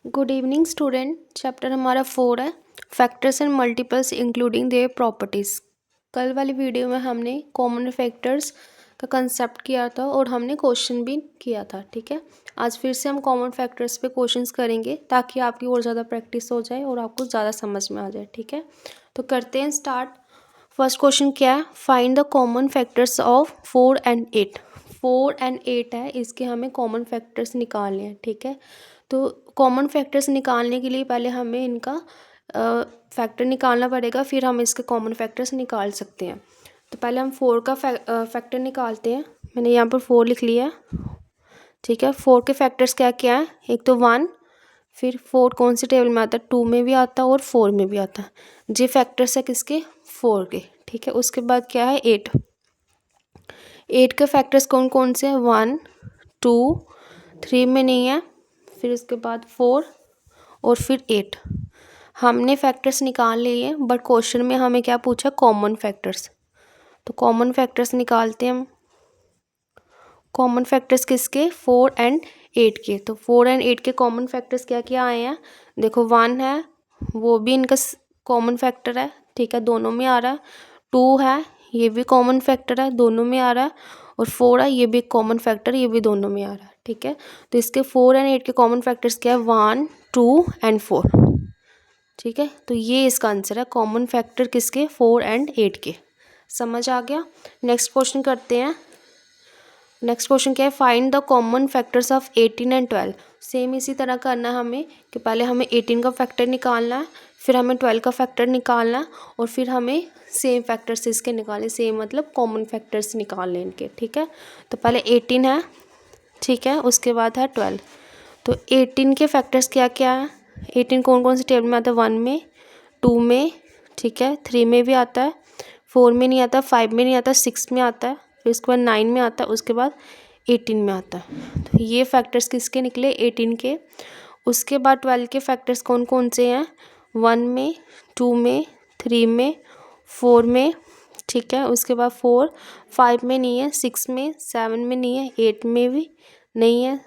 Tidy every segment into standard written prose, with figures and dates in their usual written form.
Good evening student. Chapter हमारा 4 है, factors and multiples including there properties. कल वाली वीडियो में हमने कॉमन फैक्टर्स का कंसेप्ट किया था और हमने क्वेश्चन भी किया था। ठीक है, आज फिर से हम कॉमन फैक्टर्स पे क्वेश्चंस करेंगे ताकि आपकी और ज़्यादा प्रैक्टिस हो जाए और आपको ज़्यादा समझ में आ जाए। ठीक है, तो करते हैं स्टार्ट। फर्स्ट क्वेश्चन क्या है? Find the common factors of 4 and 8। 4 and 8 है, इसके हमें कॉमन फैक्टर्स निकालने हैं। ठीक है, तो कॉमन फैक्टर्स निकालने के लिए पहले हमें इनका फैक्टर निकालना पड़ेगा, फिर हम इसके कॉमन फैक्टर्स निकाल सकते हैं। तो पहले हम 4 का फैक्टर निकालते हैं। मैंने यहाँ पर 4 लिख लिया है। ठीक है, 4 के फैक्टर्स क्या क्या है? एक तो 1, फिर 4 कौन सी टेबल में आता है? 2 में भी आता है और 4 में भी आता है। ये फैक्टर्स है किसके? 4 के। ठीक है, उसके बाद क्या है? 8। 8 के फैक्टर्स कौन कौन से हैं? 1, 2, 3 में नहीं है, फिर उसके बाद 4 और फिर 8। हमने फैक्टर्स निकाल लिए, बट क्वेश्चन में हमें क्या पूछा? Common factors. तो कॉमन फैक्टर्स निकालते हैं हम। कॉमन फैक्टर्स किसके? 4 एंड 8 के। तो 4 एंड 8 के कॉमन फैक्टर्स क्या क्या आए हैं? देखो, 1 है, वो भी इनका कॉमन फैक्टर है। ठीक है, दोनों में आ रहा है। 2 है, ये भी कॉमन फैक्टर है, दोनों में आ रहा है। और 4 है, ये भी कॉमन फैक्टर, ये भी दोनों में आ रहा है। ठीक है, तो इसके 4 एंड 8 के कॉमन फैक्टर्स क्या है? 1, 2 एंड 4। ठीक है, तो ये इसका आंसर है, कॉमन फैक्टर किसके? 4 एंड 8 के। समझ आ गया? नेक्स्ट क्वेश्चन करते हैं। नेक्स्ट क्वेश्चन क्या है? Find the common factors of 18 and 12। Same इसी तरह करना है हमें कि पहले हमें 18 का फैक्टर निकालना है, फिर हमें 12 का फैक्टर निकालना है, और फिर हमें सेम फैक्टर्स इसके निकालने। सेम मतलब कॉमन फैक्टर्स निकालने इनके। ठीक है, तो पहले 18 है, ठीक है, उसके बाद है 12। तो 18 के फैक्टर्स क्या क्या है? 18 कौन कौन से टेबल में आता है? 1 में, 2 में, ठीक है, 3 में भी आता है, 4 में नहीं आता, 5 में नहीं आता, 6 में आता है, फिर उसके बाद 9 में आता है, उसके बाद 18 में आता है। तो ये फैक्टर्स किसके निकले? 18 के। उसके बाद 12 के फैक्टर्स कौन कौन से हैं? 1 में, 2 में, 3 में, 4 में, ठीक है, उसके बाद 4, 5 में नहीं है, 6 में, 7 में नहीं है, 8 में भी नहीं है,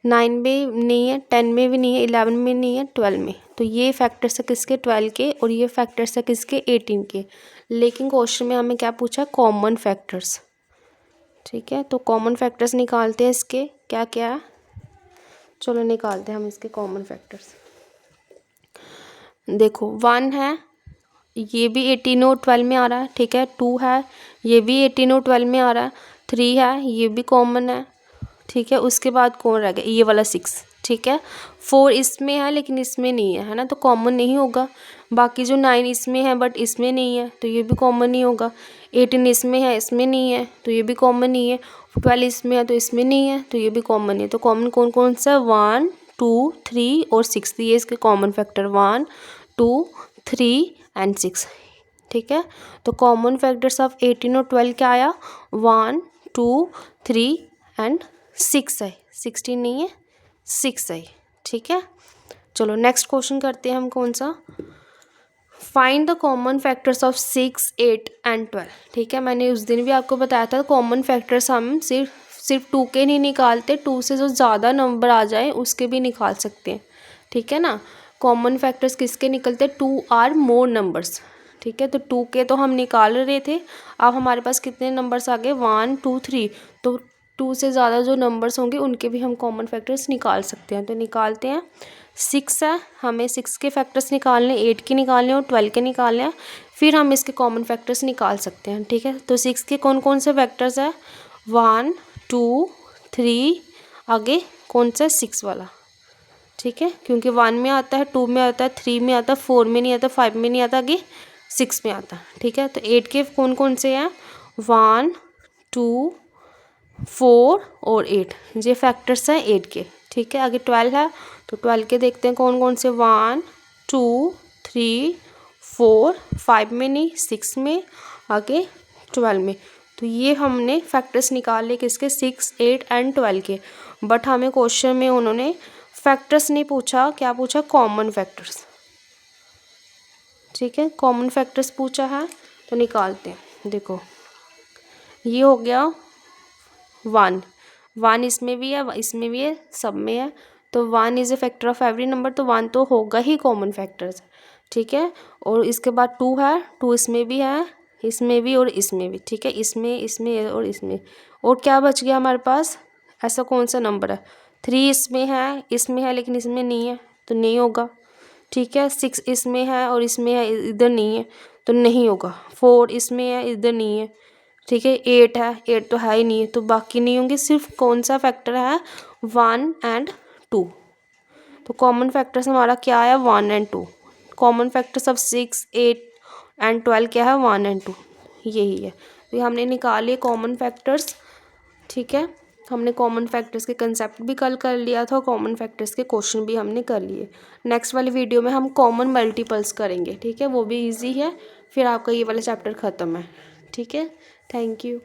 9 में नहीं है, 10 में भी नहीं है, 11 में नहीं है, 12 में। तो ये फैक्टर्स है किसके? 12 के। और ये फैक्टर्स है किसके? 18 के। लेकिन क्वेश्चन में हमें क्या पूछा? Common factors. ठीक है, तो कॉमन फैक्टर्स निकालते हैं इसके। क्या क्या है? चलो निकालते हैं हम इसके कॉमन फैक्टर्स। देखो, 1 है, ये भी 18 और 12 में आ रहा है। ठीक है, 2 है, ये भी 18 और 12 में आ रहा है। 3 है, ये भी कॉमन है। ठीक है, उसके बाद कौन रह गया? ये वाला 6। ठीक है, 4 इसमें है लेकिन इसमें नहीं है ना, तो कॉमन नहीं होगा। बाकी जो 9 इसमें है बट इसमें नहीं है, तो ये भी कॉमन नहीं होगा। 18 इसमें है, इसमें नहीं है, तो ये भी कॉमन नहीं है। 12 इसमें है तो इसमें नहीं है, तो ये भी कॉमन नहीं है। तो कॉमन कौन कौन सा? 1, 2, 3 और 6। ये इसके कॉमन फैक्टर 1, 2, 3 एंड 6। ठीक है, तो कॉमन फैक्टर्स ऑफ 18 और 12 क्या आया? 1, 2, 3 एंड 6 है। 16 नहीं है, 6 है। ठीक है, चलो नेक्स्ट क्वेश्चन करते हैं हम। कौन सा? Find the common factors of 6, 8 and 12। ठीक है, मैंने उस दिन भी आपको बताया था कॉमन फैक्टर्स हम सिर्फ 2 के नहीं निकालते, 2 से जो ज़्यादा नंबर आ जाए उसके भी निकाल सकते हैं। ठीक है ना, कॉमन फैक्टर्स किसके निकलते हैं? 2 आर मोर नंबर्स। ठीक है, तो 2 के तो हम निकाल रहे थे, अब हमारे पास कितने नंबर्स आ गए? 1, 2, 3। तो 2 से ज़्यादा जो नंबर्स होंगे उनके भी हम कॉमन फैक्टर्स निकाल सकते हैं। तो निकालते हैं। 6 है, हमें 6 के फैक्टर्स निकालने, 8 के निकालने और 12 के निकालने हैं, फिर हम इसके कॉमन फैक्टर्स निकाल सकते हैं। ठीक है, तो 6 के कौन कौन से फैक्टर्स है? 1, 2, 3, आगे कौन सा? 6 वाला। ठीक है, क्योंकि 1 में आता है, 2 में आता है, 3 में आता है, 4 में नहीं आता, 5 में नहीं आता, आगे 6 में आता है। ठीक है, तो 8 के कौन कौन से हैं? 1, 2, 4 और 8। ये फैक्टर्स हैं 8 के। ठीक है, आगे 12 है, तो 12 के देखते हैं कौन कौन से? 1, 2, 3, 4, 5 में नहीं, 6 में, आगे 12 में। तो ये हमने फैक्टर्स निकाले किसके? 6, 8 एंड 12 के। बट हमें क्वेश्चन में उन्होंने फैक्टर्स नहीं पूछा, क्या पूछा? Common factors. ठीक है, कॉमन फैक्टर्स पूछा है, तो निकालते हैं। देखो, ये हो गया 1 इसमें भी है, इसमें भी है, सब में है, तो 1 is a factor of every number, तो 1 तो होगा ही कॉमन फैक्टर्स, ठीक है। और इसके बाद 2 है, 2 इसमें भी है, इसमें भी और इसमें भी, ठीक है, इसमें इसमें और इसमें। और क्या बच गया हमारे पास, ऐसा कौन सा नंबर है, 3 इसमें है लेकिन इसमें नहीं है तो नहीं होगा, ठीक है। 6 इसमें है और इसमें है, इधर नहीं है तो नहीं होगा। 4 इसमें है, इधर नहीं है, ठीक है। 8 है, 8 तो है ही नहीं है तो बाकी नहीं होंगे। सिर्फ कौन सा फैक्टर है, 1 एंड 2। तो कॉमन फैक्टर्स हमारा क्या है, 1 and 2। Common factors of 6, 8 and 12 क्या है, 1 एंड 2, यही है। तो हमने निकाल लिए कॉमन फैक्टर्स, ठीक है। हमने कॉमन फैक्टर्स के कंसेप्ट भी कल कर लिया था और कॉमन फैक्टर्स के क्वेश्चन भी हमने कर लिए। नेक्स्ट वाली वीडियो में हम कॉमन मल्टीपल्स करेंगे, ठीक है, वो भी इजी है, फिर आपका ये वाला चैप्टर ख़त्म है, ठीक है। Thank you.